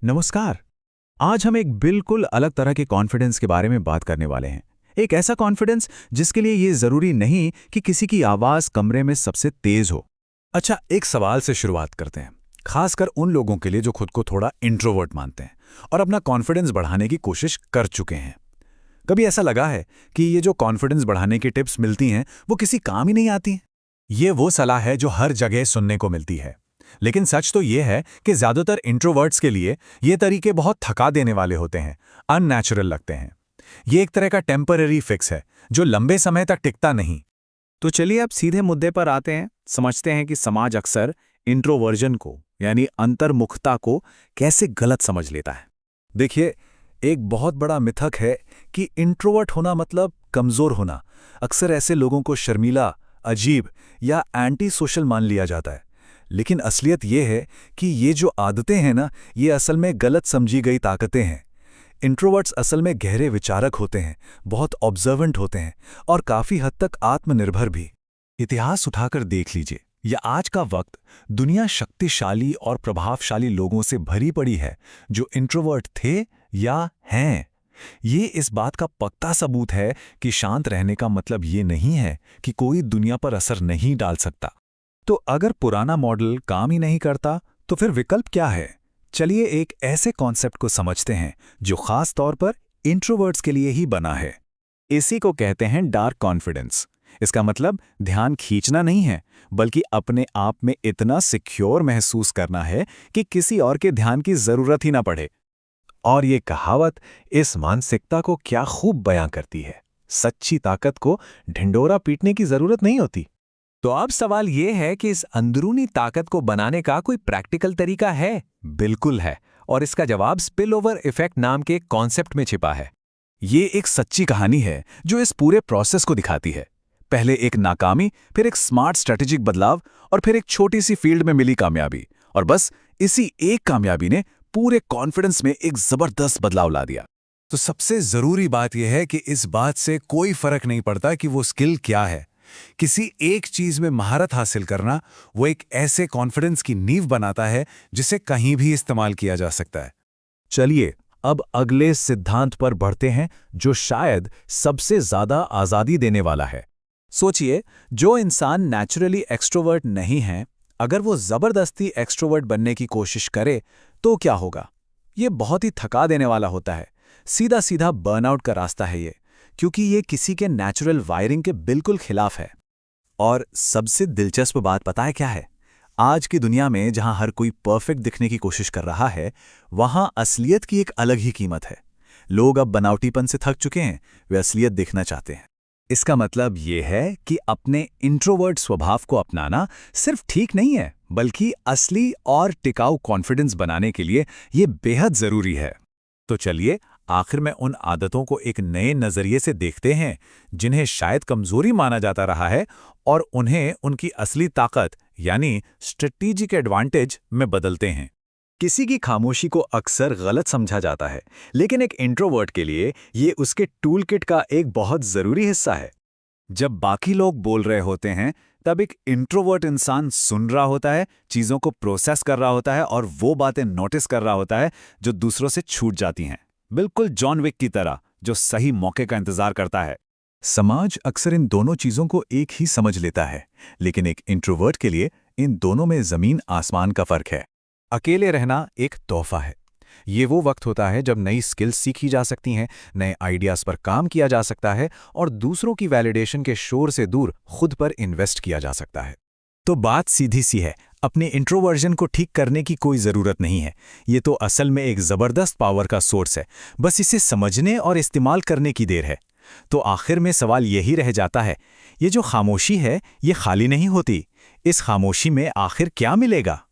नमस्कार। आज हम एक बिल्कुल अलग तरह के कॉन्फिडेंस के बारे में बात करने वाले हैं। एक ऐसा कॉन्फिडेंस जिसके लिए ये जरूरी नहीं कि किसी की आवाज कमरे में सबसे तेज हो। अच्छा, एक सवाल से शुरुआत करते हैं। खासकर उन लोगों के लिए जो खुद को थोड़ा इंट्रोवर्ट मानते हैं और अपना कॉन्फिडेंस बढ़ाने की कोशिश कर चुके हैं। कभी ऐसा लगा है कि ये जो कॉन्फिडेंस बढ़ाने की टिप्स मिलती हैं वो किसी काम ही नहीं आती हैं? ये वो सलाह है जो हर जगह सुनने को मिलती है, लेकिन सच तो ये है कि ज्यादातर इंट्रोवर्ट्स के लिए ये तरीके बहुत थका देने वाले होते हैं, अननेचुरल लगते हैं। ये एक तरह का टेम्पररी फिक्स है जो लंबे समय तक टिकता नहीं। तो चलिए अब सीधे मुद्दे पर आते हैं। समझते हैं कि समाज अक्सर इंट्रोवर्जन को यानी अंतर्मुखता को कैसे गलत समझ लेता है। देखिए, एक बहुत बड़ा मिथक है कि इंट्रोवर्ट होना मतलब कमजोर होना। अक्सर ऐसे लोगों को शर्मीला, अजीब या एंटी सोशल मान लिया जाता है। लेकिन असलियत यह है कि ये जो आदतें हैं ना, ये असल में गलत समझी गई ताकतें हैं। इंट्रोवर्ट्स असल में गहरे विचारक होते हैं, बहुत ऑब्जर्वेंट होते हैं और काफी हद तक आत्मनिर्भर भी। इतिहास उठाकर देख लीजिए, या आज का वक्त दुनिया शक्तिशाली और प्रभावशाली लोगों से भरी पड़ी है जो इंट्रोवर्ट थे या हैं। ये इस बात का पक्का सबूत है कि शांत रहने का मतलब ये नहीं है कि कोई दुनिया पर असर नहीं डाल सकता। तो अगर पुराना मॉडल काम ही नहीं करता तो फिर विकल्प क्या है? चलिए एक ऐसे कॉन्सेप्ट को समझते हैं जो खास तौर पर इंट्रोवर्ट्स के लिए ही बना है। इसी को कहते हैं डार्क कॉन्फिडेंस। इसका मतलब ध्यान खींचना नहीं है, बल्कि अपने आप में इतना सिक्योर महसूस करना है कि किसी और के ध्यान की जरूरत ही ना पड़े। और ये कहावत इस मानसिकता को क्या खूब बयां करती है। सच्ची ताकत को ढिंडोरा पीटने की जरूरत नहीं होती। तो अब सवाल ये है कि इस अंदरूनी ताकत को बनाने का कोई प्रैक्टिकल तरीका है? बिल्कुल है, और इसका जवाब स्पिल ओवर इफेक्ट नाम के कॉन्सेप्ट में छिपा है। ये एक सच्ची कहानी है जो इस पूरे प्रोसेस को दिखाती है। पहले एक नाकामी, फिर एक स्मार्ट स्ट्रेटेजिक बदलाव और फिर एक छोटी सी फील्ड में मिली कामयाबी, और बस इसी एक कामयाबी ने पूरे कॉन्फिडेंस में एक जबरदस्त बदलाव ला दिया। तो सबसे जरूरी बात यह है कि इस बात से कोई फर्क नहीं पड़ता कि वो स्किल क्या है। किसी एक चीज में महारत हासिल करना वो एक ऐसे कॉन्फिडेंस की नींव बनाता है जिसे कहीं भी इस्तेमाल किया जा सकता है। चलिए अब अगले सिद्धांत पर बढ़ते हैं जो शायद सबसे ज्यादा आजादी देने वाला है। सोचिए, जो इंसान नेचुरली एक्सट्रोवर्ट नहीं है, अगर वो जबरदस्ती एक्सट्रोवर्ट बनने की कोशिश करे तो क्या होगा? ये बहुत ही थका देने वाला होता है। सीधा सीधा बर्नआउट का रास्ता है ये, क्योंकि ये किसी के नेचुरल वायरिंग के बिल्कुल खिलाफ है। और सबसे दिलचस्प बात पता है क्या है? आज की दुनिया में जहां हर कोई परफेक्ट दिखने की कोशिश कर रहा है, वहां असलियत की एक अलग ही कीमत है। लोग अब बनावटीपन से थक चुके हैं, वे असलियत दिखना चाहते हैं। इसका मतलब ये है कि अपने इंट्रोवर्ट स्वभाव को अपनाना सिर्फ ठीक नहीं है, बल्कि असली और टिकाऊ कॉन्फिडेंस बनाने के लिए ये बेहद जरूरी है। तो चलिए आखिर में उन आदतों को एक नए नजरिए से देखते हैं जिन्हें शायद कमजोरी माना जाता रहा है, और उन्हें उनकी असली ताकत यानी स्ट्रेटेजिक एडवांटेज में बदलते हैं। किसी की खामोशी को अक्सर गलत समझा जाता है, लेकिन एक इंट्रोवर्ट के लिए ये उसके टूल किट का एक बहुत जरूरी हिस्सा है। जब बाकी लोग बोल रहे होते हैं, तब एक इंट्रोवर्ट इंसान सुन रहा होता है, चीजों को प्रोसेस कर रहा होता है और वो बातें नोटिस कर रहा होता है जो दूसरों से छूट जाती हैं। बिल्कुल जॉन विक की तरह, जो सही मौके का इंतजार करता है। समाज अक्सर इन दोनों चीजों को एक ही समझ लेता है, लेकिन एक इंट्रोवर्ट के लिए इन दोनों में जमीन आसमान का फर्क है। अकेले रहना एक तोहफा है। ये वो वक्त होता है जब नई स्किल्स सीखी जा सकती हैं, नए आइडियाज पर काम किया जा सकता है और दूसरों की वैलिडेशन के शोर से दूर खुद पर इन्वेस्ट किया जा सकता है। तो बात सीधी सी है, अपने इंट्रोवर्जन को ठीक करने की कोई ज़रूरत नहीं है। ये तो असल में एक ज़बरदस्त पावर का सोर्स है, बस इसे समझने और इस्तेमाल करने की देर है। तो आखिर में सवाल यही रह जाता है, ये जो खामोशी है, ये खाली नहीं होती। इस खामोशी में आखिर क्या मिलेगा?